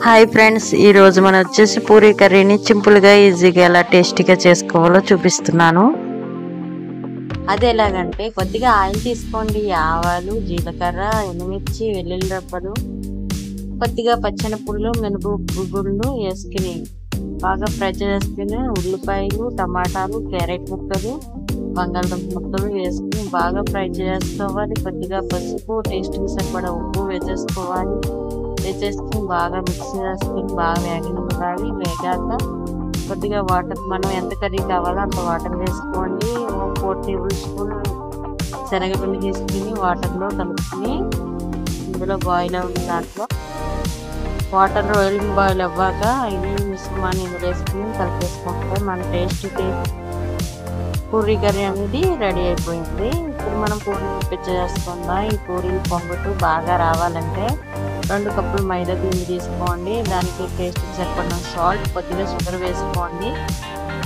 Hi friends, ఈ రోజు మనం వచ్చేసి పూరీ కర్రీని సింపుల్గా ఈజీగా ఎలా టేస్టీగా చేసుకోవాలో చూపిస్తున్నాను. అది ఎలాగంటే కొద్దిగా ఆయిల్ తీసుకోండి. ఆవాలు, జీలకర్ర, ఎండుమిర్చి, వెల్లుల్లి రబ్బలు, కొద్దిగా పచ్చెనపుళ్ళు, మినప గుళ్ళు వేసుకుని బాగా ఫ్రై చేసుకుని ఉల్లిపాయలు, టమాటాలు, క్యారెట్ ముక్కలు, బంగాళదుంప ముక్కలు వేసుకుని బాగా ఫ్రై చేసుకోవాలి. కొద్దిగా పసుపు, టేస్ట్కి సరిపడా ఉప్పు వేసేసుకోవాలి. వేసేసుకుని బాగా మిక్స్ చేసుకుని బాగా వేగనివ్వాలి. వేగాక కొద్దిగా వాటర్, మనం ఎంత కర్రీ కావాలో అంత వాటర్ వేసుకోండి. 4 టేబుల్ స్పూన్ శనగపిండి తీసుకుని వాటర్లో కలుపుకుని ఇందులో బాయిల్ అవుతుంది. దాంట్లో వాటర్ బాయిల్ అవ్వాక ఇది మిశ్రమాన్ని ఇందులో వేసుకుని కలిపేసుకుంటే మన టేస్ట్కి పూరీ కర్రీ అనేది రెడీ అయిపోయింది. ఇప్పుడు మనం పూరీలు చేసుకుందాం. ఈ పూరీలు పొంగుతూ బాగా రావాలంటే 2 కప్పులు మైదా పిండి తీసుకోండి. దానికి టేస్ట్కి సరిపడిన సాల్ట్, కొద్దిగా షుగర్ వేసుకోండి.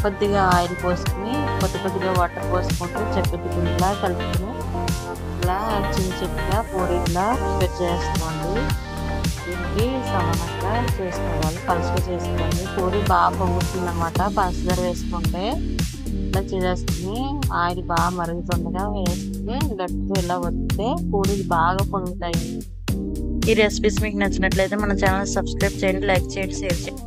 కొద్దిగా ఆయిల్ పోసుకుని కొద్దిగా వాటర్ పోసుకుంటూ చక్కెర పిండిలా కలుపుకుని ఇలా చిన్నగా పూరీలా ప్రిపేర్ చేసుకోండి. దీనికి సమానంగా చేసుకోవాలి, పలుసుగా చేసుకోండి. పూరీ బాగా పొంగుతుంది అన్నమాట. పంచదార వేసుకుంటే ఇలా చేసేసుకుని ఆయిల్ బాగా మరుగుతుండగా వేసుకుని గట్టిగా ఇలా వస్తే పూరీలు బాగా పొంగుతాయి. ఈ రెసిపీస్ మీకు నచ్చినట్లయితే మన ఛానల్ సబ్స్క్రైబ్ చేయండి, లైక్ చేయండి, షేర్ చేయండి.